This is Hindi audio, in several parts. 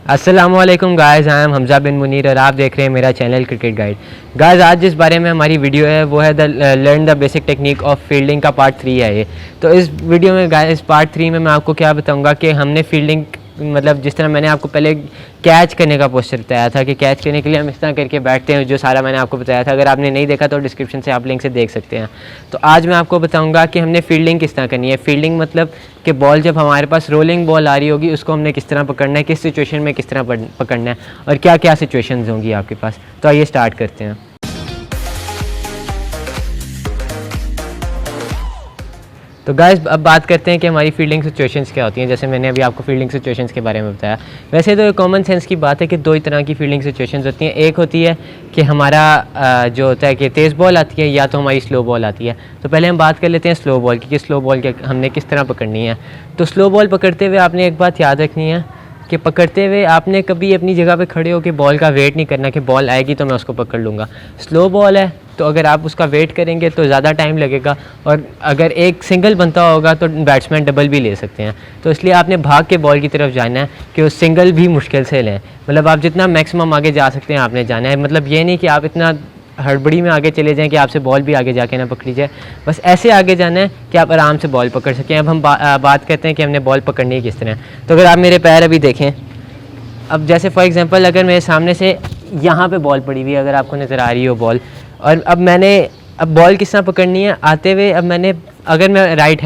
अस्सलामुअलैकुम गाइस, आई एम हमजा बिन मुनीर और आप देख रहे हैं मेरा चैनल क्रिकेट गाइड। गाइस, आज जिस बारे में हमारी वीडियो है वो है learn the basic technique of fielding का पार्ट 3 है ये। तो इस वीडियो में गाइस पार्ट 3 में मैं आपको क्या बताऊंगा कि हमने फील्डिंग मतलब जिस तरह मैंने आपको पहले कैच करने का पोस्चर बताया था कि कैच करने के लिए हम इस तरह करके बैठते हैं, जो सारा मैंने आपको बताया था। अगर आपने नहीं देखा तो डिस्क्रिप्शन से आप लिंक से देख सकते हैं। तो आज मैं आपको बताऊंगा कि हमने फील्डिंग किस तरह करनी है। फील्डिंग मतलब कि बॉल जब हमारे पास रोलिंग बॉल आ रही होगी उसको हमने किस तरह पकड़ना है, किस सिचुएशन में किस तरह पकड़ना है और क्या क्या सिचुएशंस होंगी आपके पास। तो आइए स्टार्ट करते हैं। तो गाइस, अब बात करते हैं कि हमारी फील्डिंग सिचुएशंस क्या होती हैं। जैसे मैंने अभी आपको फील्डिंग सिचुएशंस के बारे में बताया, वैसे तो कॉमन सेंस की बात है कि दो ही तरह की फील्डिंग सिचुएशंस होती हैं। एक होती है कि हमारा जो होता है कि तेज़ बॉल आती है या तो हमारी स्लो बॉल आती है। तो पहले हम बात कर लेते हैं स्लो बॉल की कि स्लो बॉल के हमने किस तरह पकड़नी है। तो स्लो बॉल पकड़ते हुए आपने एक बात याद रखनी है कि पकड़ते हुए आपने कभी अपनी जगह पे खड़े होकर बॉल का वेट नहीं करना कि बॉल आएगी तो मैं उसको पकड़ लूँगा। स्लो बॉल है तो अगर आप उसका वेट करेंगे तो ज़्यादा टाइम लगेगा, और अगर एक सिंगल बनता होगा तो बैट्समैन डबल भी ले सकते हैं। तो इसलिए आपने भाग के बॉल की तरफ जाना है कि उस सिंगल भी मुश्किल से लें। मतलब आप जितना मैक्सिमम आगे जा सकते हैं आपने जाना है। मतलब ये नहीं कि आप इतना हड़बड़ी में आगे चले जाएं कि आपसे बॉल भी आगे जाके ना पकड़ी जाए। बस ऐसे आगे जाना है कि आप आराम से बॉल पकड़ सकें। अब हम बात करते हैं कि हमने बॉल पकड़नी है किस तरह। तो अगर आप मेरे पैर अभी देखें, अब जैसे फॉर एग्जांपल अगर मेरे सामने से यहाँ पे बॉल पड़ी हुई है, अगर आपको नज़र आ रही हो बॉल, और अब बॉल किस तरह पकड़नी है आते हुए। अब अगर मैं राइट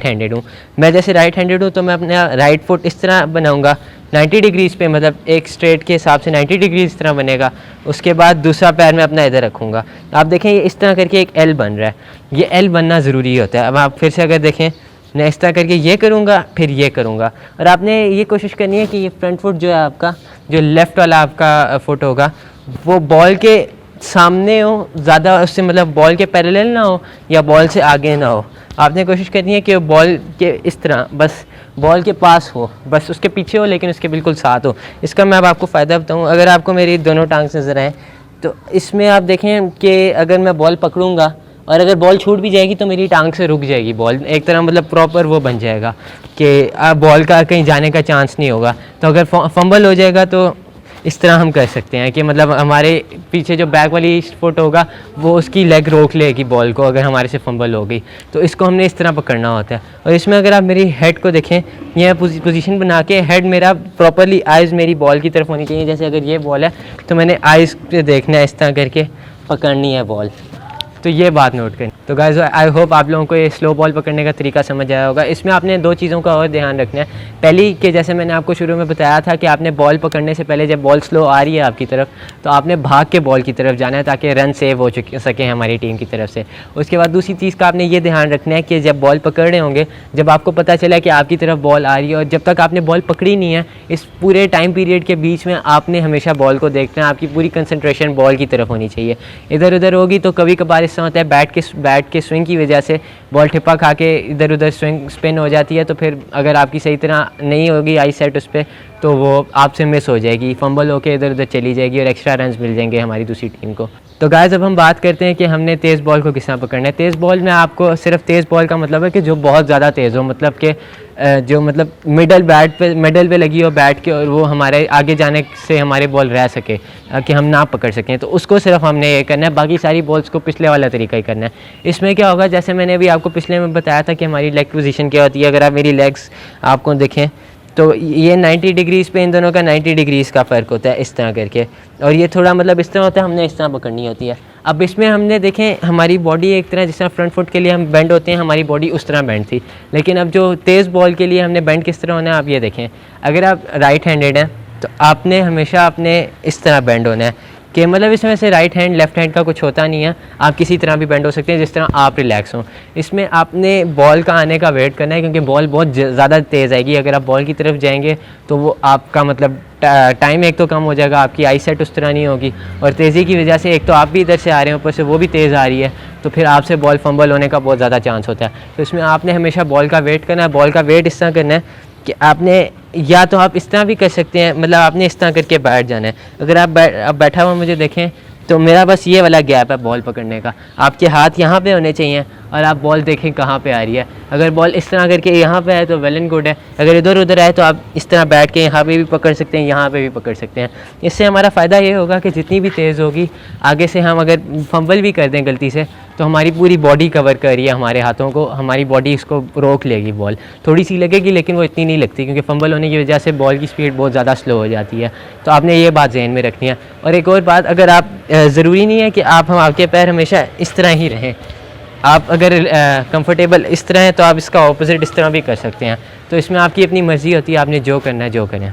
हैंडेड हूँ, मैं जैसे राइट हैंडेड हूँ तो मैं अपना राइट फुट इस तरह बनाऊँगा 90 डिग्रीज़ पे, मतलब एक स्ट्रेट के हिसाब से 90 डिग्री इस तरह बनेगा। उसके बाद दूसरा पैर मैं अपना इधर रखूँगा। आप देखें ये इस तरह करके एक एल बन रहा है। ये एल बनना ज़रूरी होता है। अब आप फिर से अगर देखें, मैं इस तरह करके ये करूँगा फिर ये करूँगा, और आपने ये कोशिश करनी है कि ये फ्रंट फुट जो है आपका, जो लेफ़्ट वाला आपका फुट होगा वो बॉल के सामने हो, ज़्यादा उससे मतलब बॉल के पैरेलल ना हो या बॉल से आगे ना हो। आपने कोशिश करनी है कि बॉल के इस तरह बस बॉल के पास हो, बस उसके पीछे हो लेकिन उसके बिल्कुल साथ हो। इसका मैं अब आपको फ़ायदा बताऊँ। अगर आपको मेरी दोनों टांग नज़र आएँ तो इसमें आप देखें कि अगर मैं बॉल पकड़ूँगा और अगर बॉल छूट भी जाएगी तो मेरी टांग से रुक जाएगी बॉल, एक तरह मतलब प्रॉपर वो बन जाएगा कि बॉल का कहीं जाने का चांस नहीं होगा। तो अगर फंबल हो जाएगा तो इस तरह हम कर सकते हैं कि मतलब हमारे पीछे जो बैक वाली फुट होगा वो उसकी लेग रोक लेगी बॉल को, अगर हमारे से फंबल हो गई तो इसको हमने इस तरह पकड़ना होता है। और इसमें अगर आप मेरी हेड को देखें, यह पोजीशन बना के हेड मेरा प्रॉपरली आइज़ मेरी बॉल की तरफ होनी चाहिए। जैसे अगर ये बॉल है तो मैंने आइज़ पे देखना है, इस तरह करके पकड़नी है बॉल। तो ये बात नोट करें। तो गाइस, आई होप आप लोगों को ये स्लो बॉल पकड़ने का तरीका समझ आया होगा। इसमें आपने दो चीज़ों का और ध्यान रखना है। पहली कि जैसे मैंने आपको शुरू में बताया था कि आपने बॉल पकड़ने से पहले जब बॉल स्लो आ रही है आपकी तरफ तो आपने भाग के बॉल की तरफ जाना है ताकि रन सेव हो सके हमारी टीम की तरफ से। उसके बाद दूसरी चीज़ का आपने ये ध्यान रखना है कि जब बॉल पकड़ रहे होंगे, जब आपको पता चला कि आपकी तरफ बॉल आ रही है और जब तक आपने बॉल पकड़ी नहीं है, इस पूरे टाइम पीरियड के बीच में आपने हमेशा बॉल को देखना है। आपकी पूरी कंसंट्रेशन बॉल की तरफ होनी चाहिए। इधर उधर होगी तो कभी कभार इससे होता है बैट के स्विंग की वजह से बॉल ठिप्पा खा के इधर उधर स्पिन हो जाती है। तो फिर अगर आपकी सही तरह नहीं होगी आई सेट उस पर तो वो आपसे मिस हो जाएगी, फंबल होके इधर उधर चली जाएगी और एक्स्ट्रा रन्स मिल जाएंगे हमारी दूसरी टीम को। तो गाइस, अब हम बात करते हैं कि हमने तेज़ बॉल को किस तरह पकड़ना है। तेज़ बॉल में आपको सिर्फ तेज़ बॉल का मतलब है कि जो बहुत ज़्यादा तेज़ हो, मतलब कि जो मतलब मिडल पे लगी हो बैट के और वो हमारे आगे जाने से हमारे बॉल रह सके कि हम ना पकड़ सकें, तो उसको सिर्फ हमने ये करना है। बाकी सारी बॉल्स को पिछले वाला तरीका ही करना है। इसमें क्या होगा, जैसे मैंने अभी आपको पिछले में बताया था कि हमारी लेग पोजीशन क्या होती है। अगर आप मेरी लेग्स आपको देखें तो ये 90 डिग्रीज़ पे इन दोनों का 90 डिग्रीज़ का फ़र्क होता है इस तरह करके, और ये थोड़ा मतलब इस तरह होता है, हमने इस तरह पकड़नी होती है। अब इसमें हमने देखें हमारी बॉडी एक तरह जिस तरह फ्रंट फुट के लिए हम बेंड होते हैं, हमारी बॉडी उस तरह बेंड थी। लेकिन अब जो तेज़ बॉल के लिए हमने बेंड किस तरह होना है आप ये देखें। अगर आप राइट हैंडेड हैं तो आपने हमेशा अपने इस तरह बेंड होना है कि मतलब इसमें से राइट हैंड लेफ़्ट हैंड का कुछ होता नहीं है। आप किसी तरह भी बेंड हो सकते हैं जिस तरह आप रिलैक्स हों। इसमें आपने बॉल का आने का वेट करना है क्योंकि बॉल बहुत ज़्यादा तेज़ आएगी। अगर आप बॉल की तरफ जाएंगे तो वो आपका मतलब टाइम एक तो कम हो जाएगा, आपकी आई सेट उस तरह नहीं होगी, और तेज़ी की वजह से एक तो आप भी इधर से आ रहे हैं ऊपर से वो भी तेज़ आ रही है, तो फिर आपसे बॉल फंबल होने का बहुत ज़्यादा चांस होता है। तो इसमें आपने हमेशा बॉल का वेट करना है। बॉल का वेट इस तरह करना है कि आपने या तो आप इस तरह भी कर सकते हैं, मतलब आपने इस तरह करके बैठ जाना है। अगर आप बैठा हुआ मुझे देखें तो मेरा बस ये वाला गैप है बॉल पकड़ने का। आपके हाथ यहाँ पे होने चाहिए और आप बॉल देखें कहाँ पे आ रही है। अगर बॉल इस तरह करके यहाँ पे है तो वेल एंड गुड है, अगर इधर उधर है तो आप इस तरह बैठ के यहाँ पे भी पकड़ सकते हैं, यहाँ पे भी पकड़ सकते हैं। इससे हमारा फ़ायदा ये होगा कि जितनी भी तेज़ होगी आगे से हम अगर फंबल भी कर दें गलती से तो हमारी पूरी बॉडी कवर कर रही है हमारे हाथों को, हमारी बॉडी इसको रोक लेगी। बॉल थोड़ी सी लगेगी लेकिन वो इतनी नहीं लगती, क्योंकि फंबल होने की वजह से बॉल की स्पीड बहुत ज़्यादा स्लो हो जाती है। तो आपने ये बात जहन में रखनी है। और एक और बात, अगर आप ज़रूरी नहीं है कि आपके पैर हमेशा इस तरह ही रहें, आप अगर कंफर्टेबल इस तरह है तो आप इसका ऑपोजिट इस तरह भी कर सकते हैं। तो इसमें आपकी अपनी मर्ज़ी होती है, आपने जो करना है जो करें।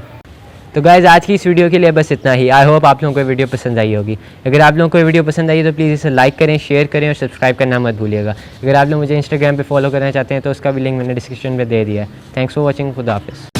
तो गाइज़ आज की इस वीडियो के लिए बस इतना ही। आई होप आप लोगों को वीडियो पसंद आई होगी। अगर आप लोगों को वीडियो पसंद आई तो प्लीज़ इसे लाइक करें, शेयर करें और सब्सक्राइब करना मत भूलिएगा। अगर आप लोग मुझे इंस्टाग्राम पे फॉलो करना चाहते हैं तो उसका भी लिंक मैंने डिस्क्रिप्शन में दे दिया है। थैंक्स फॉर वॉचिंग, खुदा हाफिज़।